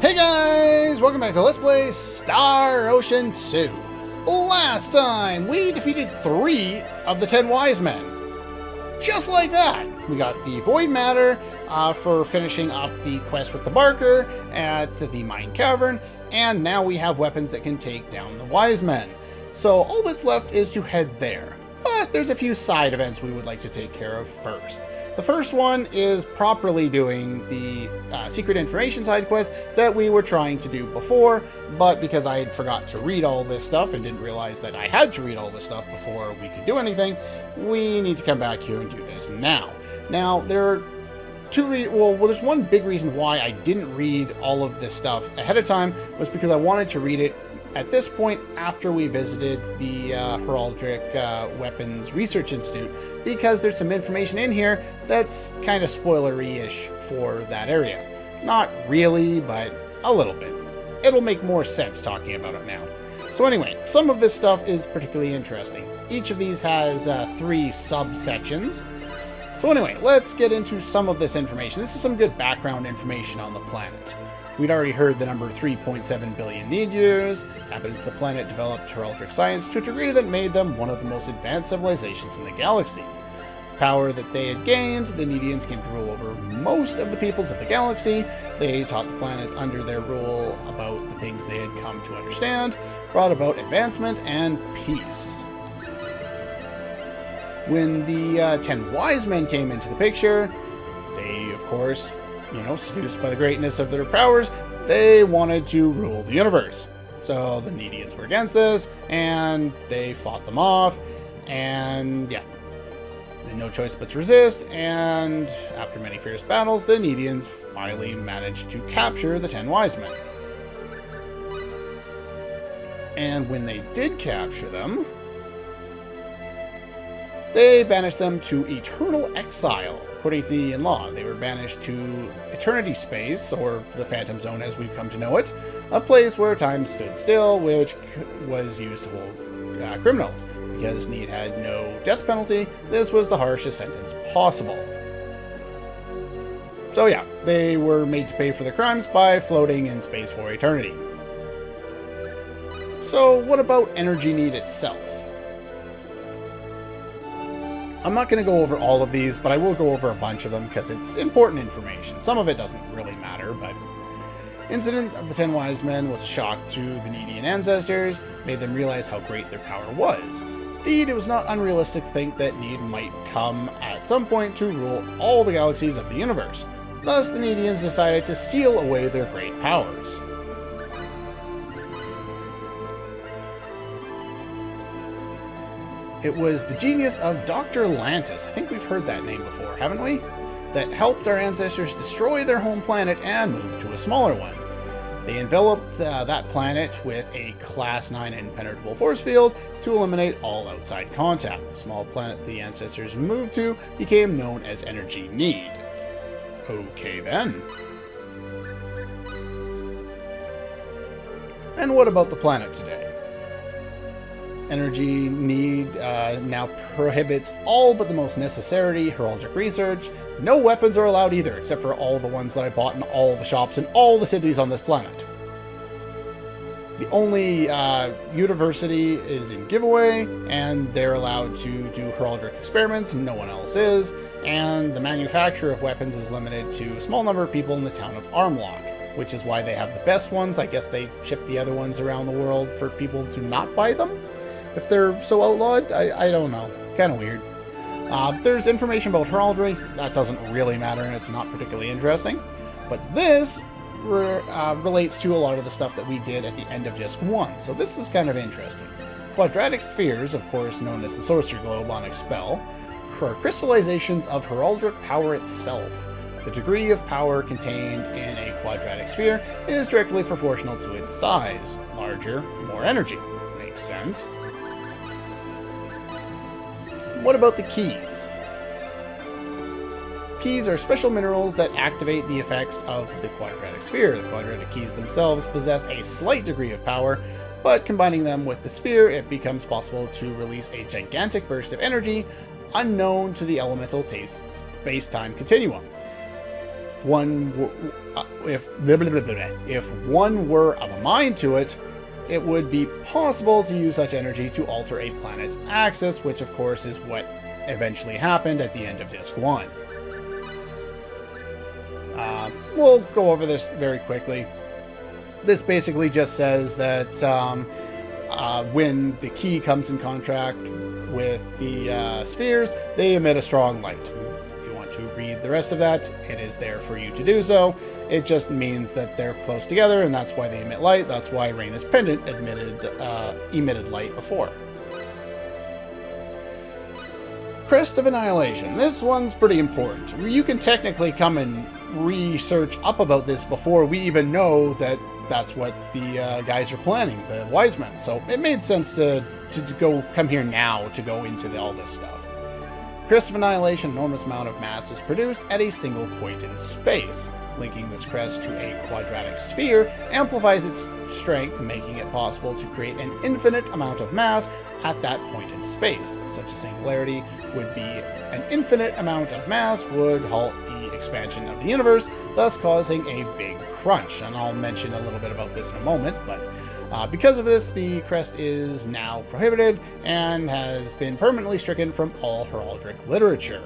Hey guys! Welcome back to Let's Play Star Ocean 2. Last time, we defeated 3 of the 10 Wise Men. Just like that! We got the Void Matter for finishing up the quest with the Barker at the Mine Cavern, and now we have weapons that can take down the Wise Men. So all that's left is to head there. But there's a few side events we would like to take care of first. The first one is properly doing the secret information side quest that we were trying to do before, but because I had forgot to read all this stuff and didn't realize that I had to read all this stuff before we could do anything, we need to come back here and do this now. Now, there are there's one big reason why I didn't read all of this stuff ahead of time, was because I wanted to read it at this point after we visited the Heraldry Weapons Research Institute, because there's some information in here that's kind of spoilery-ish for that area. Not really, but a little bit. It'll make more sense talking about it now. So anyway, some of this stuff is particularly interesting. Each of these has 3 subsections. So anyway, let's get into some of this information. This is some good background information on the planet. We'd already heard the number 3.7 billion need years. Inhabitants of the planet developed heraldic science to a degree that made them one of the most advanced civilizations in the galaxy. The power that they had gained, the Nidians came to rule over most of the peoples of the galaxy. They taught the planets under their rule about the things they had come to understand, brought about advancement and peace. When the 10 Wise Men came into the picture, they, of course, seduced by the greatness of their powers, they wanted to rule the universe. So the Nidians were against this, and they fought them off, and yeah, they had no choice but to resist, and after many fierce battles, the Nidians finally managed to capture the 10 Wise Men. And when they did capture them, they banished them to eternal exile. According to Nidian law, they were banished to eternity space, or the Phantom Zone as we've come to know it, a place where time stood still, which was used to hold criminals. Because Need had no death penalty, this was the harshest sentence possible. So yeah, they were made to pay for their crimes by floating in space for eternity. So what about Energy Need itself? I'm not going to go over all of these, but I will go over a bunch of them because it's important information. Some of it doesn't really matter, but Incident of the 10 Wise Men was a shock to the Nidian ancestors, made them realize how great their power was. Indeed, it was not unrealistic to think that Need might come at some point to rule all the galaxies of the universe. Thus, the Nidians decided to seal away their great powers. It was the genius of Dr. Lantis, I think we've heard that name before, haven't we? That helped our ancestors destroy their home planet and move to a smaller one. They enveloped that planet with a Class 9 impenetrable force field to eliminate all outside contact. The small planet the ancestors moved to became known as Energy Need. Okay then. And what about the planet today? Energy Need now prohibits all but the most necessary heraldic research. No weapons are allowed either, except for all the ones that I bought in all the shops in all the cities on this planet. The only university is in giveaway, and they're allowed to do heraldic experiments, no one else is, and the manufacture of weapons is limited to a small number of people in the town of Armlock, which is why they have the best ones. I guess they ship the other ones around the world for people to not buy them. If they're so outlawed, I don't know. Kind of weird. There's information about heraldry. That doesn't really matter, and it's not particularly interesting. But this relates to a lot of the stuff that we did at the end of Disc 1, so this is kind of interesting. Quadratic spheres, of course known as the Sorcery Globe on Expel, are crystallizations of heraldic power itself. The degree of power contained in a quadratic sphere is directly proportional to its size. Larger, more energy. Makes sense. What about the keys? Keys are special minerals that activate the effects of the quadratic sphere. The quadratic keys themselves possess a slight degree of power, but combining them with the sphere, it becomes possible to release a gigantic burst of energy unknown to the elemental space-time continuum. if one were of a mind to it, it would be possible to use such energy to alter a planet's axis, which of course is what eventually happened at the end of Disc 1. We'll go over this very quickly. This basically just says that when the key comes in contact with the spheres, they emit a strong light. If you want to read the rest of that, it is there for you to do so. It just means that they're close together, and that's why they emit light. That's why Raina's pendant emitted light before. Crest of Annihilation. This one's pretty important. You can technically come and research up about this before we even know that that's what the guys are planning, the wise men. So it made sense to come here now to go into all this stuff. Crest of Annihilation, an enormous amount of mass is produced at a single point in space. Linking this crest to a quadratic sphere amplifies its strength, making it possible to create an infinite amount of mass at that point in space. Such a singularity would be an infinite amount of mass would halt the expansion of the universe, thus causing a big crunch. And I'll mention a little bit about this in a moment, but because of this, the crest is now prohibited and has been permanently stricken from all heraldric literature.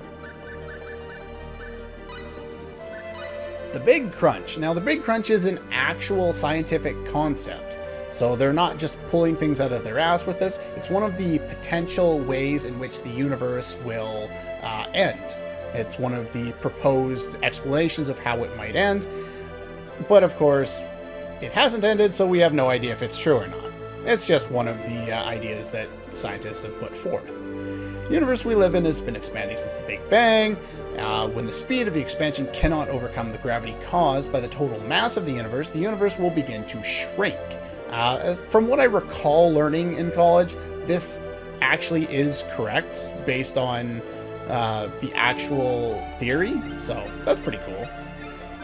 The Big Crunch. Now, the Big Crunch is an actual scientific concept. So they're not just pulling things out of their ass with this. It's one of the potential ways in which the universe will end. It's one of the proposed explanations of how it might end. But of course, it hasn't ended, so we have no idea if it's true or not. It's just one of the ideas that scientists have put forth. The universe we live in has been expanding since the Big Bang. When the speed of the expansion cannot overcome the gravity caused by the total mass of the universe will begin to shrink. From what I recall learning in college, this actually is correct based on the actual theory, so that's pretty cool.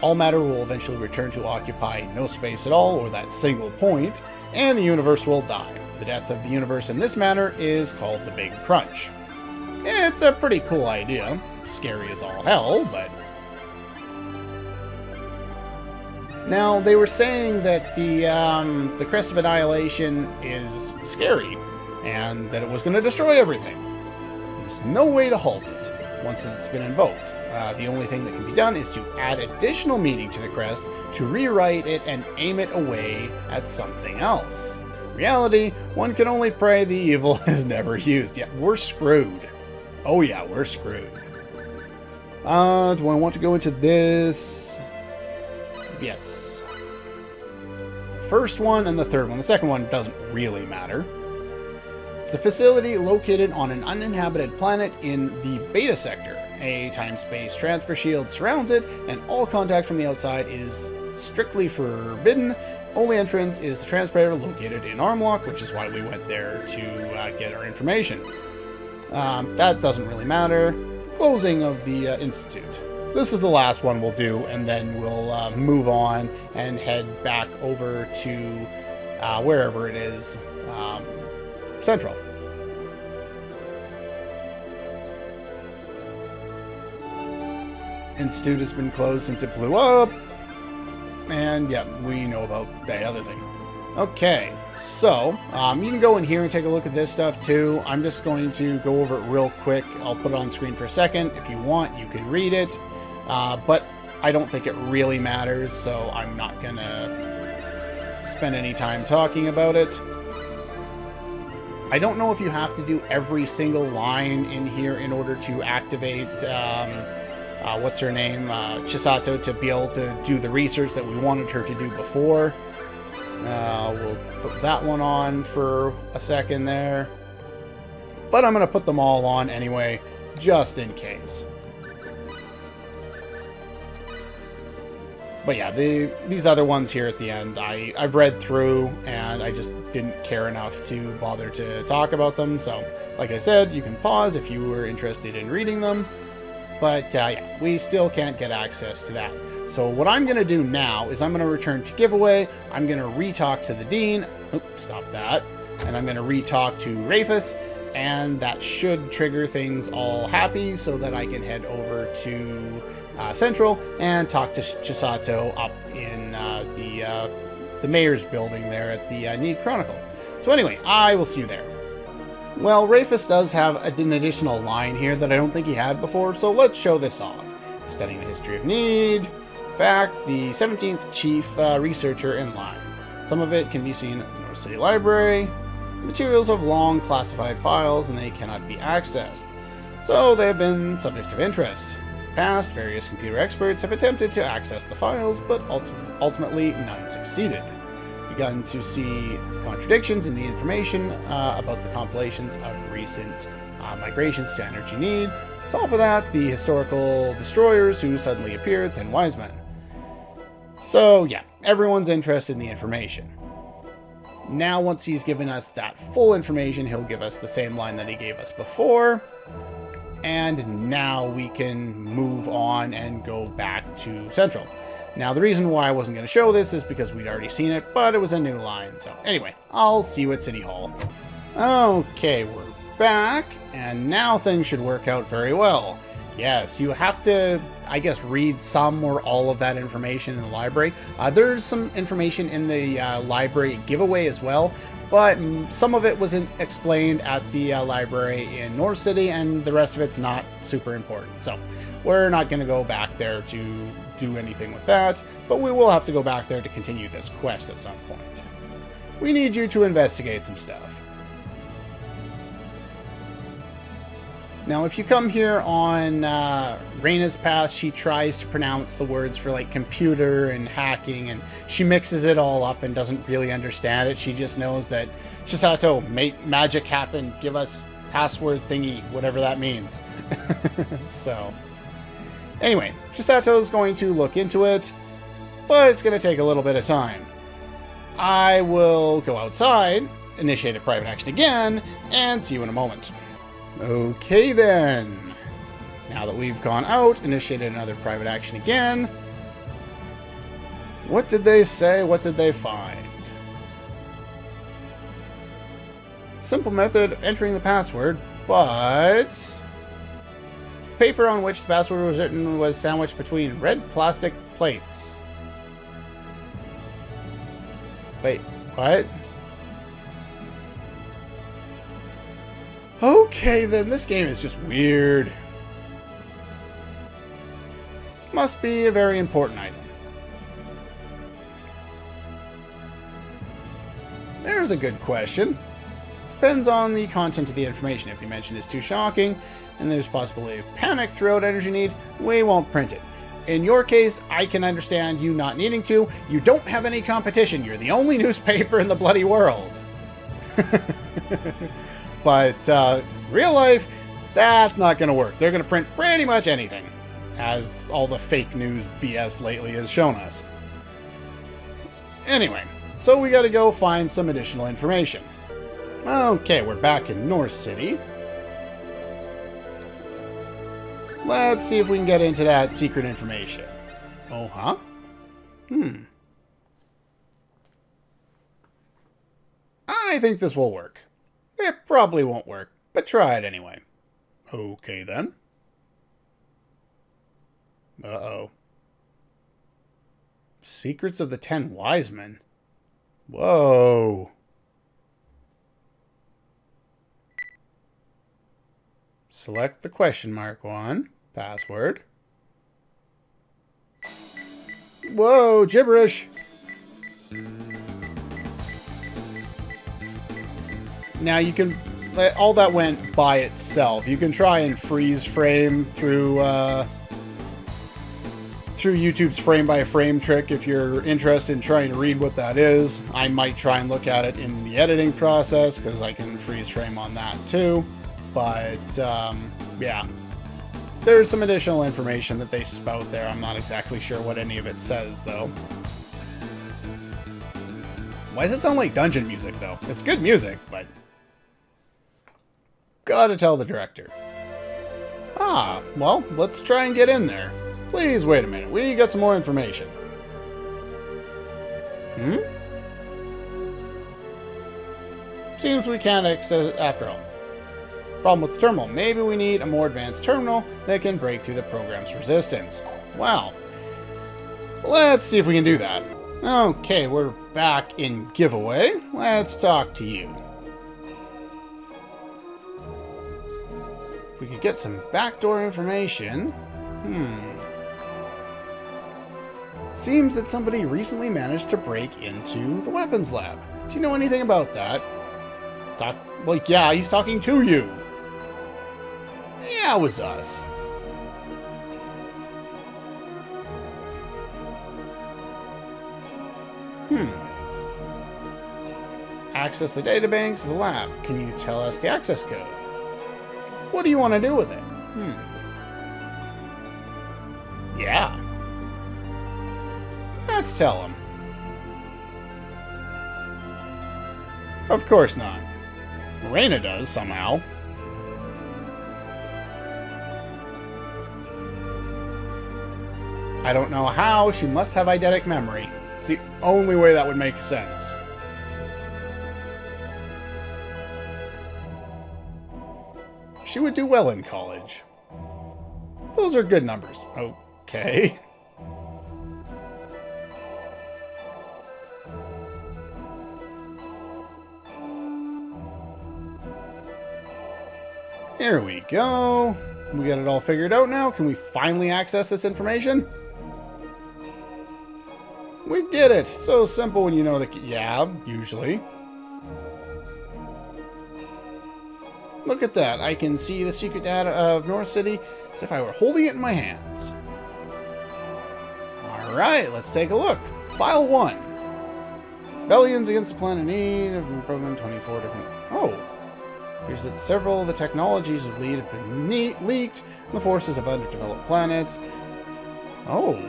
All matter will eventually return to occupy no space at all, or that single point, and the universe will die. The death of the universe in this manner is called the Big Crunch. It's a pretty cool idea. Scary as all hell, but... Now, they were saying that the Crest of Annihilation is scary, and that it was going to destroy everything. There's no way to halt it once it's been invoked. The only thing that can be done is to add additional meaning to the crest, to rewrite it and aim it away at something else. In reality, one can only pray the evil is never used. Yeah, we're screwed. Oh yeah, we're screwed. Do I want to go into this? Yes. The first one and the third one. The second one doesn't really matter. It's a facility located on an uninhabited planet in the Beta Sector. A time-space transfer shield surrounds it, and all contact from the outside is strictly forbidden. Only entrance is the transporter located in Armlock, which is why we went there to get our information. That doesn't really matter. Closing of the Institute. This is the last one we'll do, and then we'll move on and head back over to wherever it is, Central. Institute has been closed since it blew up, and yeah, we know about that other thing. Okay, so you can go in here and take a look at this stuff too. I'm just going to go over it real quick. I'll put it on screen for a second. If you want, you can read it, but I don't think it really matters, so I'm not gonna spend any time talking about it. I don't know if you have to do every single line in here in order to activate what's her name, Chisato, to be able to do the research that we wanted her to do before. We'll put that one on for a second there. But I'm going to put them all on anyway, just in case. But yeah, these other ones here at the end, I've read through, and I just didn't care enough to bother to talk about them. So, like I said, you can pause if you were interested in reading them. But yeah, we still can't get access to that. So what I'm going to do now is I'm going to return to giveaway. I'm going to re-talk to the Dean. Oops, stop that. And I'm going to re-talk to Rafus. And that should trigger things all happy so that I can head over to Central and talk to Chisato up in the mayor's building there at the Need Chronicle. So anyway, I will see you there. Well, Rafus does have an additional line here that I don't think he had before, so let's show this off. Studying the history of Need. In fact, the 17th chief researcher in line. Some of it can be seen at the North City Library. Materials have long classified files and they cannot be accessed, so they have been subject of interest. In the past, various computer experts have attempted to access the files, but ultimately none succeeded. Begun to see contradictions in the information about the compilations of recent migrations to Energy Need. On top of that, the historical destroyers who suddenly appeared, then wise men. So yeah, everyone's interested in the information. Now once he's given us that full information, he'll give us the same line that he gave us before. And now we can move on and go back to Central. Now the reason why I wasn't going to show this is because we'd already seen it, but it was a new line. So anyway, I'll see you at City Hall. Okay, we're back, and now things should work out very well. Yes, you have to, I guess, read some or all of that information in the library. There's some information in the library giveaway as well, but some of it wasn't explained at the library in North City, and the rest of it's not super important. So we're not going to go back there to do anything with that, but we will have to go back there to continue this quest at some point. We need you to investigate some stuff. Now, if you come here on Reyna's path, she tries to pronounce the words for like computer and hacking, and she mixes it all up and doesn't really understand it. She just knows that Chisato, make magic happen, give us password thingy, whatever that means. So, anyway, Chisato is going to look into it, but it's going to take a little bit of time. I will go outside, initiate a private action again, and see you in a moment. Okay then. Now that we've gone out, initiated another private action again. What did they say? What did they find? Simple method of entering the password, but the paper on which the password was written was sandwiched between red plastic plates. Wait, what? Okay, then this game is just weird. Must be a very important item. There's a good question. Depends on the content of the information. If the mention is too shocking, and there's possibility of panic throughout Energy Need, we won't print it. In your case, I can understand you not needing to. You don't have any competition. You're the only newspaper in the bloody world. But real life, that's not going to work. They're going to print pretty much anything, as all the fake news BS lately has shown us. Anyway, so we got to go find some additional information. Okay, we're back in North City. Let's see if we can get into that secret information. Oh, huh? I think this will work. It probably won't work, but try it anyway. Okay, then. Uh-oh. Secrets of the 10 Wise Men. Whoa. Select the question mark one. Password. Whoa, gibberish. Now you can, all that went by itself. You can try and freeze frame through YouTube's frame by frame trick if you're interested in trying to read what that is. I might try and look at it in the editing process because I can freeze frame on that too. But yeah, there's some additional information that they spout there. I'm not exactly sure what any of it says though. Why does it sound like dungeon music though? It's good music, but gotta tell the director. Ah, well, let's try and get in there. Please wait a minute. We got some more information. Seems we can't access after all. Problem with the terminal. Maybe we need a more advanced terminal that can break through the program's resistance. Well, let's see if we can do that. Okay, we're back in giveaway. Let's talk to you. If we could get some backdoor information. Seems that somebody recently managed to break into the weapons lab. Do you know anything about that? Like, yeah, he's talking to you. Yeah, it was us. Access the databanks of the lab. Can you tell us the access code? What do you want to do with it? Yeah. Let's tell him. Of course not. Morena does, somehow. I don't know how. She must have eidetic memory. It's the only way that would make sense. She would do well in college. Those are good numbers. Okay. Here we go. We got it all figured out now. Can we finally access this information? We did it. So simple when you know the... Yeah, usually. Look at that. I can see the secret data of North City as if I were holding it in my hands. Alright, let's take a look. File 1. Rebellions against the planet need have been programmed 24 different... Oh. Here's that several of the technologies of Lead have been leaked, and the forces of underdeveloped planets. Oh.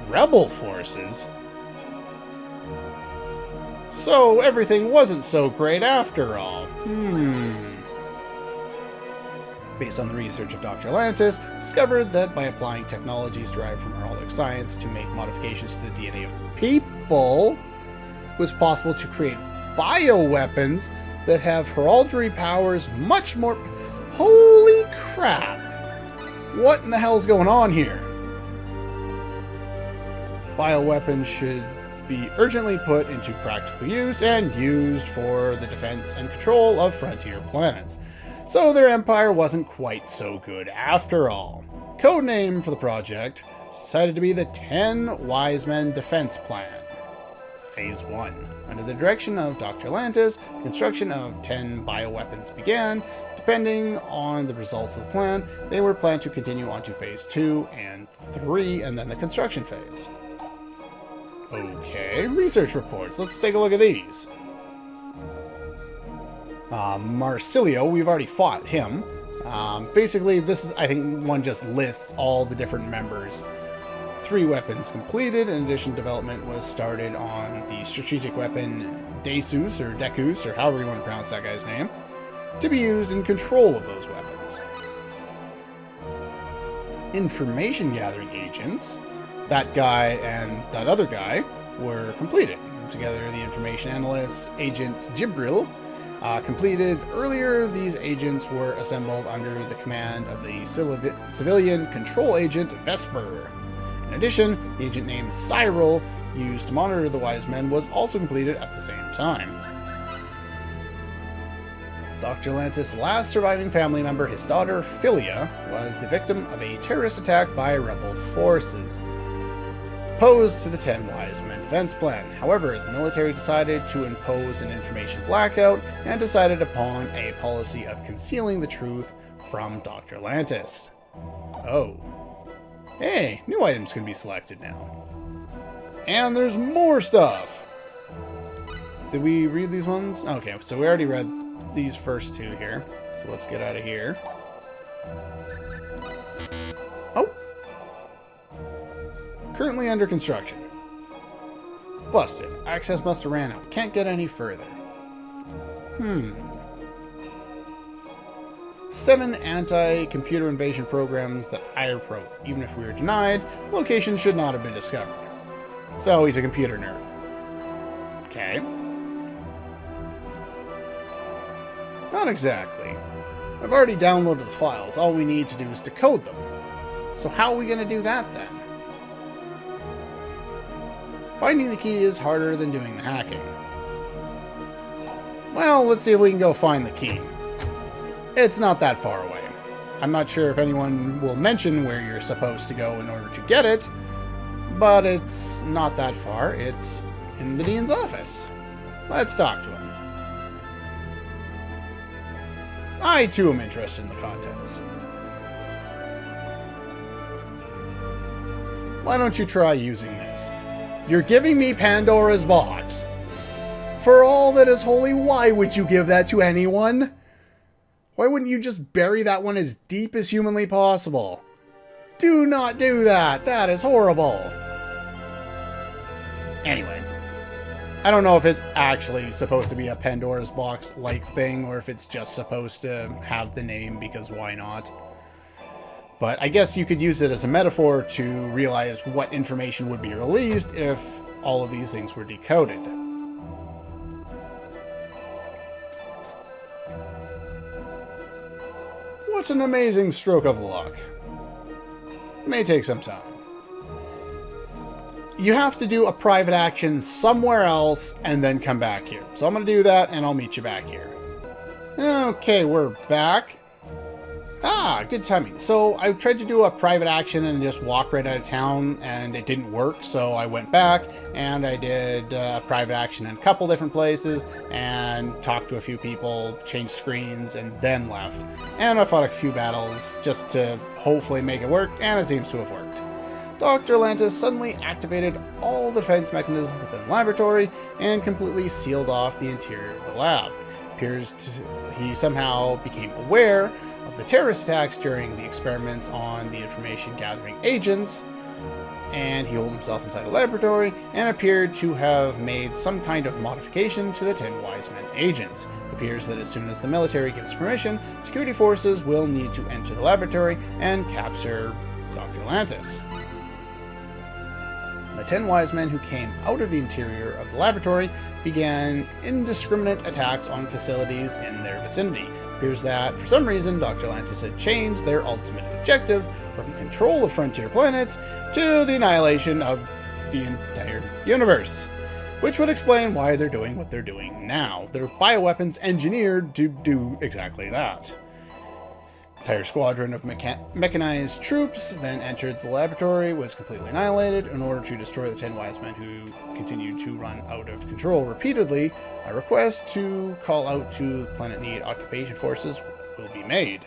Rebel forces? So everything wasn't so great after all. Based on the research of Dr. Atlantis, discovered that by applying technologies derived from heraldic science to make modifications to the DNA of people, it was possible to create bioweapons that have heraldry powers much more... Holy crap! What in the hell's going on here? Bioweapons should be urgently put into practical use and used for the defense and control of frontier planets. So their empire wasn't quite so good after all. Codename for the project is decided to be the 10 Wise Men Defense Plan. Phase 1. Under the direction of Dr. Atlantis, construction of 10 bioweapons began. Depending on the results of the plan, they were planned to continue on to Phase 2 and 3, and then the construction phase. Okay, research reports. Let's take a look at these. Marsilio, we've already fought him. Basically, this is, I think, one just lists all the different members. 3 weapons completed. In addition, development was started on the strategic weapon Deus, or Decus, or however you want to pronounce that guy's name, to be used in control of those weapons. Information gathering agents, that guy and that other guy, were completed. Together, the information analyst, Agent Jibril, completed. Earlier, these agents were assembled under the command of the civilian control agent Vesper. In addition, the agent named Cyril, used to monitor the Wise Men, was also completed at the same time. Dr. Atlantis' last surviving family member, his daughter Philia, was the victim of a terrorist attack by rebel forces, opposed to the 10 Wise Men defense plan. However, the military decided to impose an information blackout and decided upon a policy of concealing the truth from Dr. Atlantis. Oh. Hey, new items can be selected now. And there's more stuff! Did we read these ones? Okay, so we already read these first 2 here. So let's get out of here. Oh! Currently under construction. Busted. Access must have ran out. Can't get any further. 7 anti-computer invasion programs that I wrote. Even if we were denied, location should not have been discovered. So he's a computer nerd. Okay. Not exactly. I've already downloaded the files. All we need to do is decode them. So how are we going to do that then? Finding the key is harder than doing the hacking. Well, let's see if we can go find the key. It's not that far away. I'm not sure if anyone will mention where you're supposed to go in order to get it, but it's not that far. It's in Nidian's office. Let's talk to him. I, too, am interested in the contents. Why don't you try using this? You're giving me Pandora's box. For all that is holy, why would you give that to anyone? Why wouldn't you just bury that one as deep as humanly possible? Do not do that. That is horrible. Anyway, I don't know if it's actually supposed to be a Pandora's box-like thing, or if it's just supposed to have the name because why not? But I guess you could use it as a metaphor to realize what information would be released if all of these things were decoded. What an amazing stroke of luck. It may take some time. You have to do a private action somewhere else and then come back here. So I'm going to do that and I'll meet you back here. Okay, we're back. Ah, good timing. So I tried to do a private action and just walk right out of town and it didn't work. So I went back and I did a private action in a couple different places and talked to a few people, changed screens, and then left. And I fought a few battles just to hopefully make it work, and it seems to have worked. Dr. Atlantis suddenly activated all the defense mechanisms within the laboratory and completely sealed off the interior of the lab. He somehow became aware of the terrorist attacks during the experiments on the information gathering agents, and he holed himself inside the laboratory and appeared to have made some kind of modification to the 10 Wise Men agents. It appears that as soon as the military gives permission, security forces will need to enter the laboratory and capture Dr. Atlantis. The 10 Wise Men who came out of the interior of the laboratory began indiscriminate attacks on facilities in their vicinity. It appears that, for some reason, Dr. Atlantis had changed their ultimate objective from control of frontier planets to the annihilation of the entire universe, which would explain why they're doing what they're doing now. They're bioweapons engineered to do exactly that. The entire squadron of mechanized troops then entered the laboratory, was completely annihilated in order to destroy the 10 Wise Men who continued to run out of control repeatedly. A request to call out to Planet Need occupation forces will be made.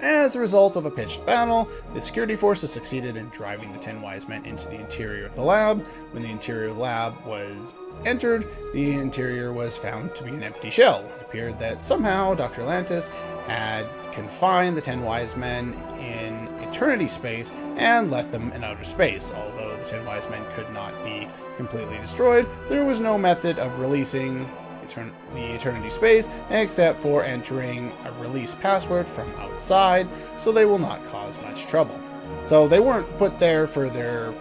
As a result of a pitched battle, the security forces succeeded in driving the 10 Wise Men into the interior of the lab. When the interior of the lab was entered, the interior was found to be an empty shell. It appeared that somehow Dr. Atlantis had confined the 10 Wise Men in eternity space and left them in outer space. Although the 10 Wise Men could not be completely destroyed, there was no method of releasing the eternity space except for entering a release password from outside, so they will not cause much trouble. So they weren't put there for their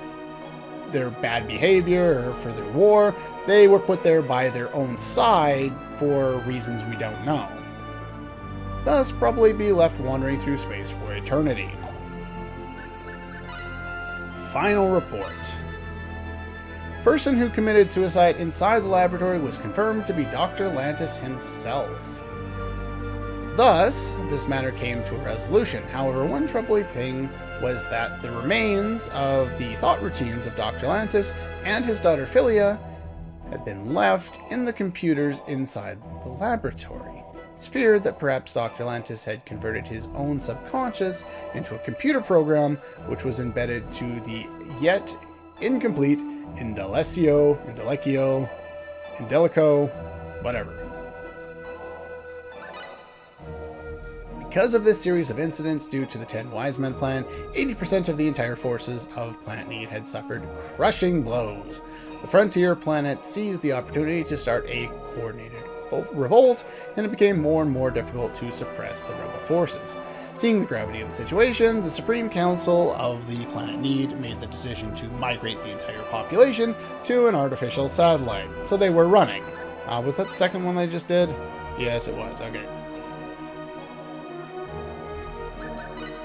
bad behavior or for their war. They were put there by their own side for reasons we don't know. Thus probably be left wandering through space for eternity. Final report. Person who committed suicide inside the laboratory was confirmed to be Dr. Atlantis himself. Thus, this matter came to a resolution. However, one troubling thing was that the remains of the thought routines of Dr. Atlantis and his daughter Philia had been left in the computers inside the laboratory. It's feared that perhaps Dr. Atlantis had converted his own subconscious into a computer program which was embedded to the yet incomplete Indelico, whatever. Because of this series of incidents due to the 10 Wise Men plan, 80% of the entire forces of Planet Need had suffered crushing blows. The frontier planet seized the opportunity to start a coordinated revolt, and it became more and more difficult to suppress the rebel forces. Seeing the gravity of the situation, the Supreme Council of the Planet Need made the decision to migrate the entire population to an artificial satellite. So they were running. Was that the second one they just did? Yes, it was. Okay.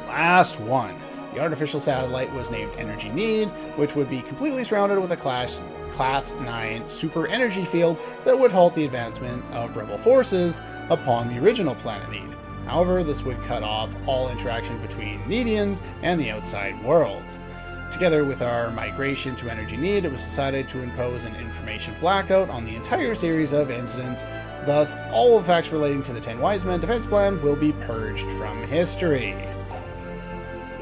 Last one. The artificial satellite was named Energy Need, which would be completely surrounded with a Class 9 super energy field that would halt the advancement of rebel forces upon the original planet Need. However, this would cut off all interaction between Nidians and the outside world. Together with our migration to Energy Need, it was decided to impose an information blackout on the entire series of incidents. Thus, all of the facts relating to the 10 Wise Men defense plan will be purged from history.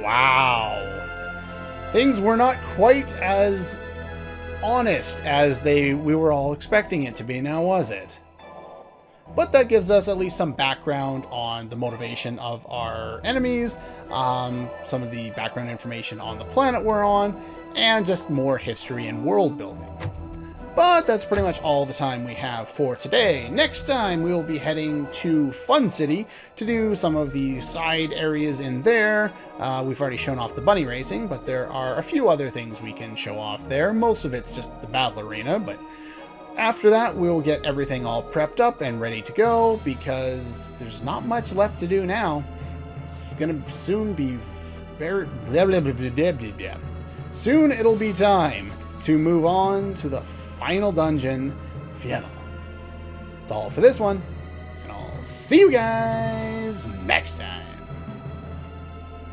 Wow. Things were not quite as honest as we were all expecting it to be, now was it? But that gives us at least some background on the motivation of our enemies, some of the background information on the planet we're on, and just more history and world building. But that's pretty much all the time we have for today. Next time, we will be heading to Fun City to do some of the side areas in there. We've already shown off the bunny racing, but there are a few other things we can show off there. Most of it's just the battle arena, but after that, we'll get everything all prepped up and ready to go, because there's not much left to do now. It's gonna soon be very blah, blah, blah, blah, blah, blah, blah. Soon it'll be time to move on to the final dungeon, Fiennel. That's all for this one, and I'll see you guys next time.